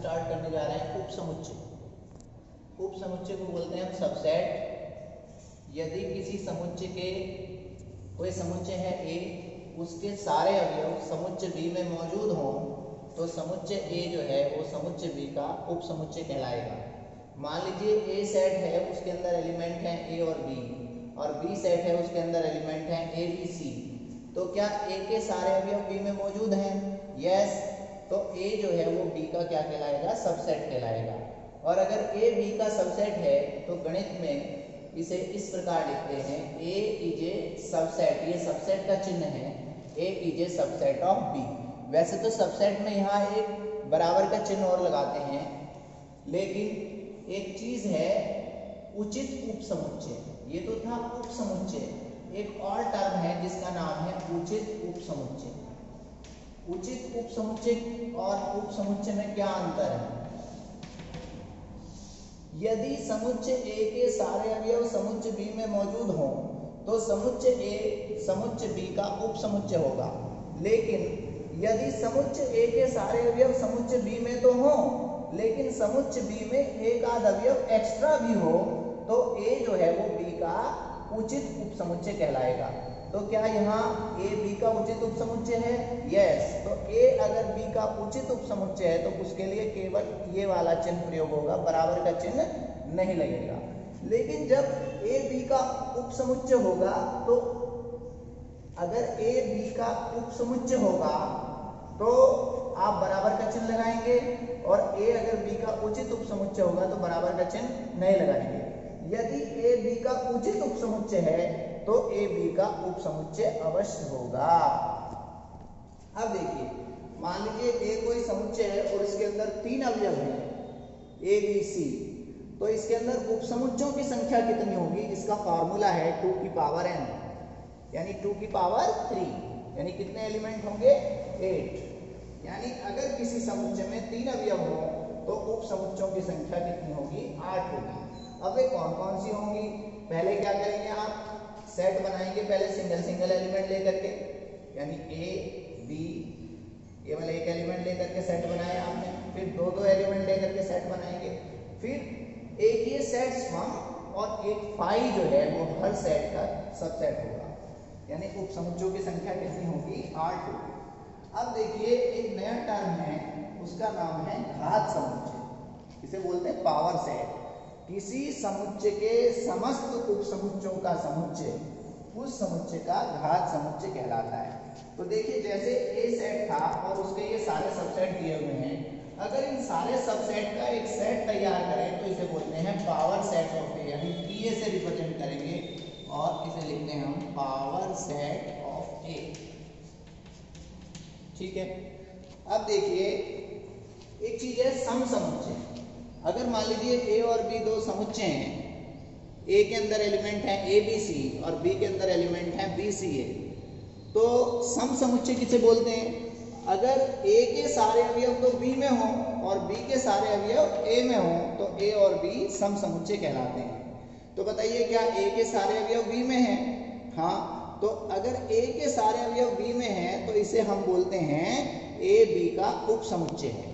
Start करने जा रहे हैं उप समुच्चय। उप समुच्चय को बोलते हैं सबसेट। यदि किसी समुच्चय के कोई समुच्चय है ए, उसके सारे अवयव समुच्चय बी में मौजूद हों तो समुच्चय ए जो है वो समुच्चय बी का उप समुच्चय कहलाएगा। मान लीजिए ए सेट है, उसके अंदर एलिमेंट हैं ए और बी, और बी सेट है, उसके अंदर एलिमेंट हैं ए बी सी। तो क्या ए के सारे अवयव बी में मौजूद हैं? यस। तो ए जो है वो बी का क्या कहलाएगा? सबसेट कहलाएगा। और अगर ए बी का सबसेट है तो गणित में इसे इस प्रकार लिखते हैं, ए इज ए सबसेट। ये सबसेट का चिन्ह है, A is a subset of B. वैसे तो सबसेट में यहाँ एक बराबर का चिन्ह और लगाते हैं, लेकिन एक चीज है उचित उप समुच्चय। ये तो था उप समुच्चय, एक और टर्म है जिसका नाम है उचित उप समुच्चय। उचित उप समुच्चय और उप समुच्चय में क्या अंतर है? यदि समुच्चय ए के सारे अवयव समुच्चय बी में मौजूद हों तो समुच्चय ए समुच्चय बी का उप समुच्चय होगा। लेकिन यदि समुच्चय ए के सारे अवयव समुच्चय बी में तो हों, लेकिन समुच्चय बी में एक आध अवयव एक्स्ट्रा भी हो तो ए जो है वो बी का उचित उप समुच्चय कहलाएगा। तो क्या यहाँ ए बी का उचित उप समुच्चय है? यस। तो ए अगर बी का उचित उप समुच्चय है तो उसके लिए केवल ये वाला चिन्ह प्रयोग होगा, बराबर का चिन्ह नहीं लगेगा। लेकिन जब ए बी का उप समुच्चय होगा तो अगर ए बी का उप समुच्चय होगा तो आप बराबर का चिन्ह लगाएंगे, और ए अगर बी का उचित उप समुच्चय होगा तो बराबर का चिन्ह नहीं लगाएंगे। यदि ए बी का उचित उप समुच्चय है तो ए बी का उप समुच्चय अवश्य होगा। अब देखिए, मान लीजिए ए कोई समुच्चय है और इसके अंदर तीन अवयव हैं ए बी सी, तो इसके अंदर उप समुच्चयों की संख्या कितनी होगी? इसका फॉर्मूला है 2 की पावर n, यानी 2 की पावर 3, यानी कितने एलिमेंट होंगे? 8। यानी अगर किसी समुच्चय में तीन अवयव हो तो उप समुच्चयों की संख्या कितनी होगी? 8 होगी। अब वे कौन कौन सी होंगी? पहले क्या करेंगे, आप सेट बनाएंगे पहले सिंगल सिंगल एलिमेंट लेकर के, यानी ए बी केवल एक एलिमेंट लेकर के सेट बनाया आपने, फिर दो दो एलिमेंट लेकर के सेट बनाएंगे, फिर एक ये सेट सम और एक फाई जो है वो हर सेट का सबसेट होगा, यानी उप समुच्चयों की संख्या कितनी होगी? 8 होगी। अब देखिए एक नया टर्म है, उसका नाम है घात समुच्चय। इसे बोलते हैं पावर सेट। किसी समुच्चय के समस्त उप समुच्चयों का समुच्चय उस समुच्चय का घात समुच्चय कहलाता है। तो देखिए जैसे ए सेट था और उसके ये सारे सबसेट दिए हुए हैं, अगर इन सारे सबसेट का एक सेट तैयार करें तो इसे बोलते हैं पावर सेट ऑफ ए, यानी पीए से रिप्रेजेंट करेंगे और इसे लिखते हैं हम पावर सेट ऑफ ए। ठीक है। अब देखिए एक चीज है सम समुच्चय। अगर मान लीजिए ए और बी दो समुच्चय हैं, ए के अंदर एलिमेंट है ए बी सी और बी के अंदर एलिमेंट है बी सी ए, तो सम समुच्चय किसे बोलते हैं? अगर ए के सारे अवयव तो बी में हो और बी के सारे अवयव ए में हो तो ए और बी सम समुच्चय कहलाते हैं। तो बताइए क्या ए के सारे अवयव बी में हैं? हाँ। तो अगर ए के सारे अवयव बी में हैं तो इसे हम बोलते हैं ए बी का उप समुच्चय है,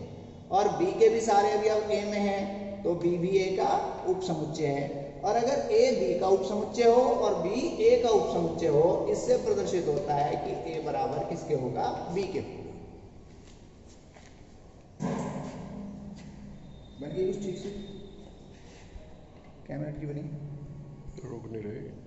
और बी के भी सारे अवयव ए में हैं तो बी भी ए का उप समुच्चय है। और अगर ए बी का उप समुच्चय हो और बी ए का उप समुच्चय हो, इससे प्रदर्शित होता है कि ए बराबर किसके होगा? बी के। बन गई कुछ ठीक से? कैमरा की बनी? रुक नहीं रही।